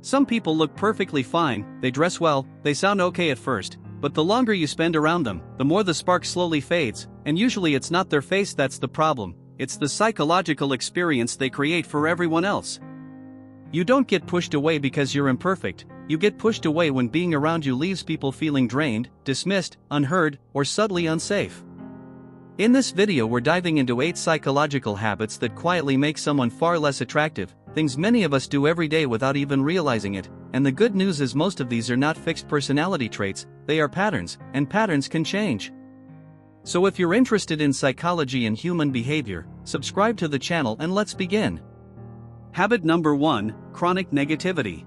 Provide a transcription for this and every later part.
Some people look perfectly fine, they dress well, they sound okay at first, but the longer you spend around them, the more the spark slowly fades, and usually it's not their face that's the problem, it's the psychological experience they create for everyone else. You don't get pushed away because you're imperfect, you get pushed away when being around you leaves people feeling drained, dismissed, unheard, or subtly unsafe. In this video we're diving into 8 psychological habits that quietly make someone far less attractive, things many of us do every day without even realizing it, and the good news is most of these are not fixed personality traits, they are patterns, and patterns can change. So if you're interested in psychology and human behavior, subscribe to the channel and let's begin. Habit number 1, chronic negativity.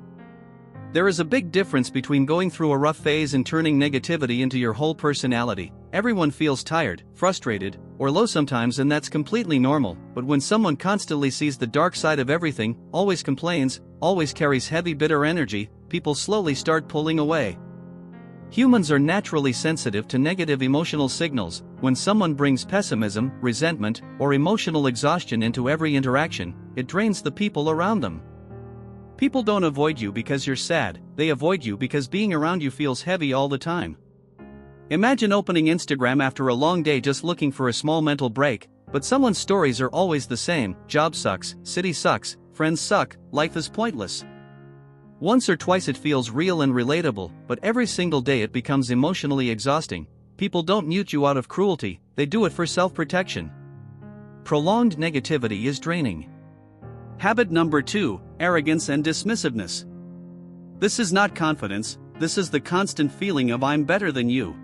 There is a big difference between going through a rough phase and turning negativity into your whole personality. Everyone feels tired, frustrated, or low sometimes, and that's completely normal, but when someone constantly sees the dark side of everything, always complains, always carries heavy bitter energy, people slowly start pulling away. Humans are naturally sensitive to negative emotional signals. When someone brings pessimism, resentment, or emotional exhaustion into every interaction, it drains the people around them. People don't avoid you because you're sad, they avoid you because being around you feels heavy all the time. Imagine opening Instagram after a long day just looking for a small mental break, but someone's stories are always the same: job sucks, city sucks, friends suck, life is pointless. Once or twice it feels real and relatable, but every single day it becomes emotionally exhausting. People don't mute you out of cruelty, they do it for self-protection. Prolonged negativity is draining. Habit number 2, arrogance and dismissiveness. This is not confidence, this is the constant feeling of I'm better than you.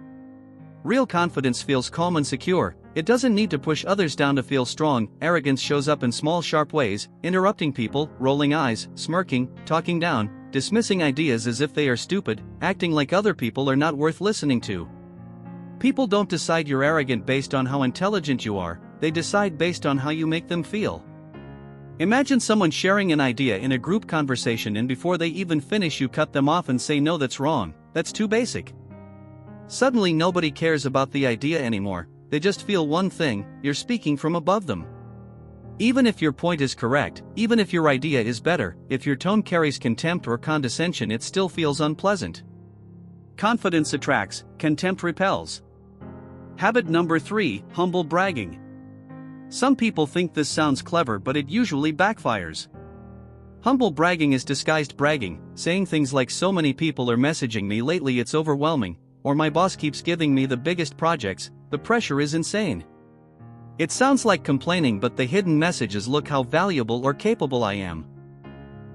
Real confidence feels calm and secure, it doesn't need to push others down to feel strong. Arrogance shows up in small sharp ways, interrupting people, rolling eyes, smirking, talking down, dismissing ideas as if they are stupid, acting like other people are not worth listening to. People don't decide you're arrogant based on how intelligent you are, they decide based on how you make them feel. Imagine someone sharing an idea in a group conversation and before they even finish you cut them off and say no, that's wrong, that's too basic. Suddenly nobody cares about the idea anymore, they just feel one thing: you're speaking from above them. Even if your point is correct, even if your idea is better, if your tone carries contempt or condescension, it still feels unpleasant. Confidence attracts, contempt repels. Habit number 3, humble bragging. Some people think this sounds clever, but it usually backfires. Humble bragging is disguised bragging, saying things like so many people are messaging me lately it's overwhelming, or my boss keeps giving me the biggest projects, the pressure is insane. It sounds like complaining, but the hidden message is look how valuable or capable I am.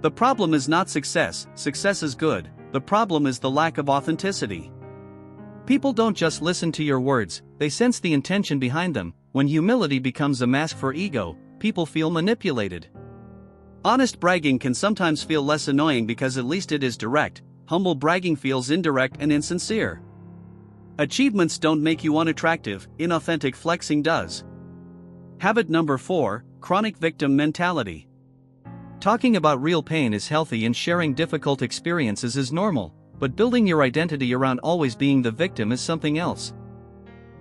The problem is not success, success is good, the problem is the lack of authenticity. People don't just listen to your words, they sense the intention behind them. When humility becomes a mask for ego, people feel manipulated. Honest bragging can sometimes feel less annoying because at least it is direct. Humble bragging feels indirect and insincere. Achievements don't make you unattractive, inauthentic flexing does. Habit number 4, chronic victim mentality. Talking about real pain is healthy and sharing difficult experiences is normal, but building your identity around always being the victim is something else.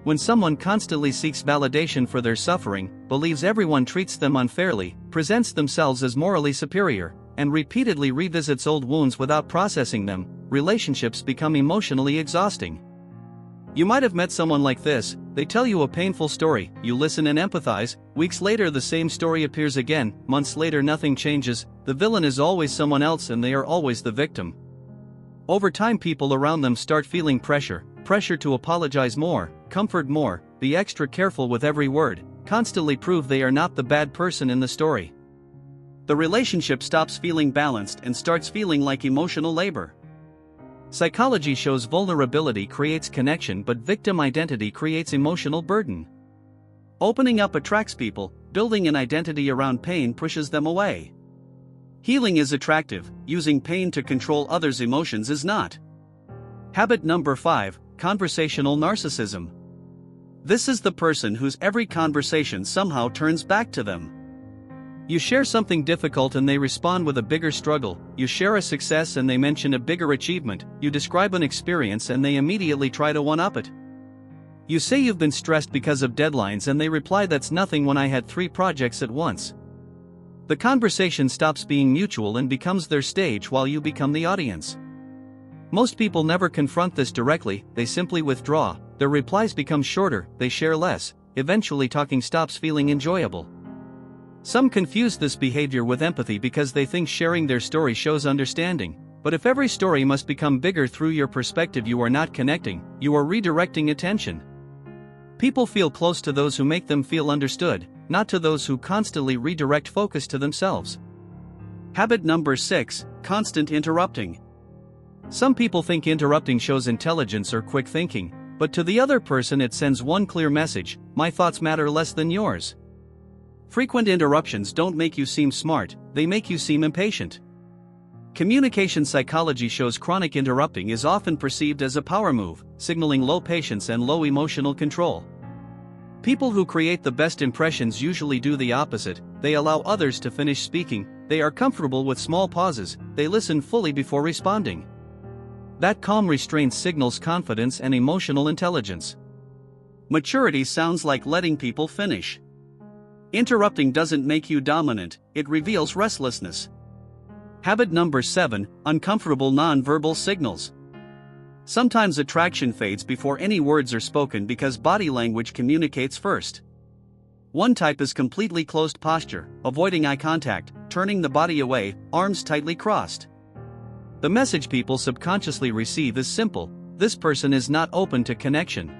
When someone constantly seeks validation for their suffering, believes everyone treats them unfairly, presents themselves as morally superior, and repeatedly revisits old wounds without processing them, relationships become emotionally exhausting. You might have met someone like this: they tell you a painful story, you listen and empathize, weeks later the same story appears again, months later nothing changes, the villain is always someone else and they are always the victim. Over time people around them start feeling pressure to apologize more, comfort more, be extra careful with every word, constantly prove they are not the bad person in the story. The relationship stops feeling balanced and starts feeling like emotional labor. Psychology shows vulnerability creates connection, but victim identity creates emotional burden. Opening up attracts people, building an identity around pain pushes them away. Healing is attractive, using pain to control others' emotions is not. Habit number 5, conversational narcissism. This is the person whose every conversation somehow turns back to them. You share something difficult and they respond with a bigger struggle, you share a success and they mention a bigger achievement, you describe an experience and they immediately try to one-up it. You say you've been stressed because of deadlines and they reply that's nothing when I had 3 projects at once. The conversation stops being mutual and becomes their stage while you become the audience. Most people never confront this directly, they simply withdraw, their replies become shorter, they share less, eventually talking stops feeling enjoyable. Some confuse this behavior with empathy because they think sharing their story shows understanding, but if every story must become bigger through your perspective, you are not connecting, you are redirecting attention. People feel close to those who make them feel understood, not to those who constantly redirect focus to themselves. Habit number 6, constant interrupting. Some people think interrupting shows intelligence or quick thinking, but to the other person it sends one clear message: my thoughts matter less than yours. Frequent interruptions don't make you seem smart, they make you seem impatient. Communication psychology shows chronic interrupting is often perceived as a power move, signaling low patience and low emotional control. People who create the best impressions usually do the opposite, they allow others to finish speaking, they are comfortable with small pauses, they listen fully before responding. That calm restraint signals confidence and emotional intelligence. Maturity sounds like letting people finish. Interrupting doesn't make you dominant, it reveals restlessness. Habit number 7, uncomfortable nonverbal signals. Sometimes attraction fades before any words are spoken because body language communicates first. One type is completely closed posture, avoiding eye contact, turning the body away, arms tightly crossed. The message people subconsciously receive is simple: this person is not open to connection.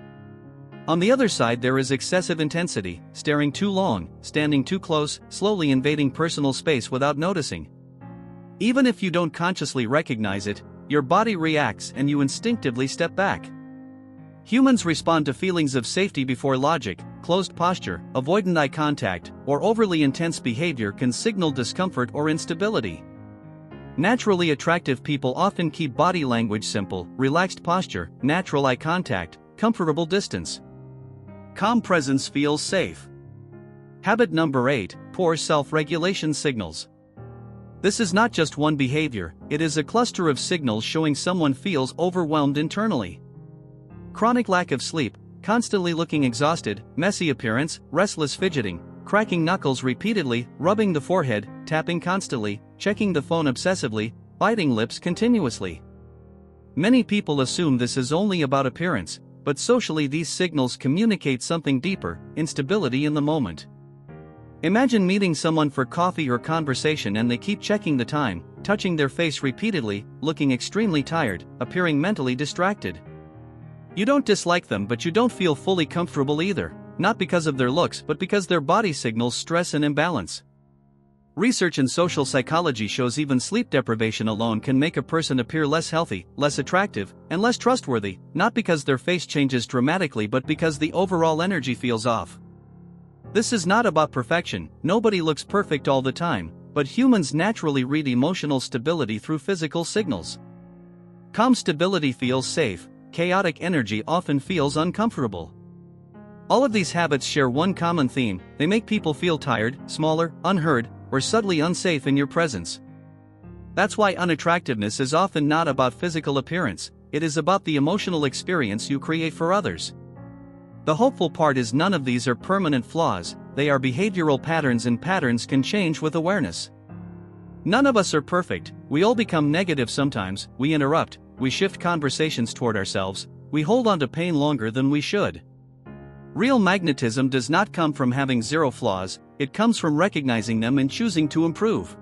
On the other side, there is excessive intensity, staring too long, standing too close, slowly invading personal space without noticing. Even if you don't consciously recognize it, your body reacts and you instinctively step back. Humans respond to feelings of safety before logic. Closed posture, avoidant eye contact, or overly intense behavior can signal discomfort or instability. Naturally attractive people often keep body language simple: relaxed posture, natural eye contact, comfortable distance. Calm presence feels safe. Habit number 8, poor self-regulation signals. This is not just one behavior, it is a cluster of signals showing someone feels overwhelmed internally. Chronic lack of sleep, constantly looking exhausted, messy appearance, restless fidgeting, cracking knuckles repeatedly, rubbing the forehead, tapping constantly, checking the phone obsessively, biting lips continuously. Many people assume this is only about appearance, but socially these signals communicate something deeper: instability in the moment. Imagine meeting someone for coffee or conversation and they keep checking the time, touching their face repeatedly, looking extremely tired, appearing mentally distracted. You don't dislike them, but you don't feel fully comfortable either, not because of their looks but because their body signals stress and imbalance. Research in social psychology shows even sleep deprivation alone can make a person appear less healthy, less attractive, and less trustworthy, not because their face changes dramatically but because the overall energy feels off. This is not about perfection, nobody looks perfect all the time, but humans naturally read emotional stability through physical signals. Calm stability feels safe, chaotic energy often feels uncomfortable. All of these habits share one common theme: they make people feel tired, smaller, unheard, or subtly unsafe in your presence. That's why unattractiveness is often not about physical appearance, it is about the emotional experience you create for others. The hopeful part is none of these are permanent flaws, they are behavioral patterns, and patterns can change with awareness. None of us are perfect, we all become negative sometimes, we interrupt, we shift conversations toward ourselves, we hold on to pain longer than we should. Real magnetism does not come from having zero flaws, it comes from recognizing them and choosing to improve.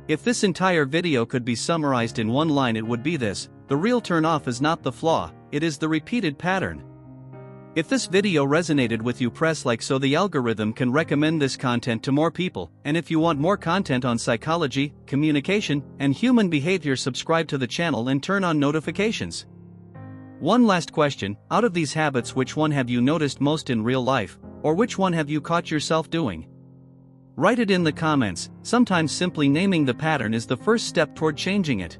If this entire video could be summarized in one line, it would be this: the real turn-off is not the flaw, it is the repeated pattern. If this video resonated with you, press like so the algorithm can recommend this content to more people, and if you want more content on psychology, communication, and human behavior, subscribe to the channel and turn on notifications. One last question: out of these habits, which one have you noticed most in real life, or which one have you caught yourself doing? Write it in the comments. Sometimes simply naming the pattern is the first step toward changing it.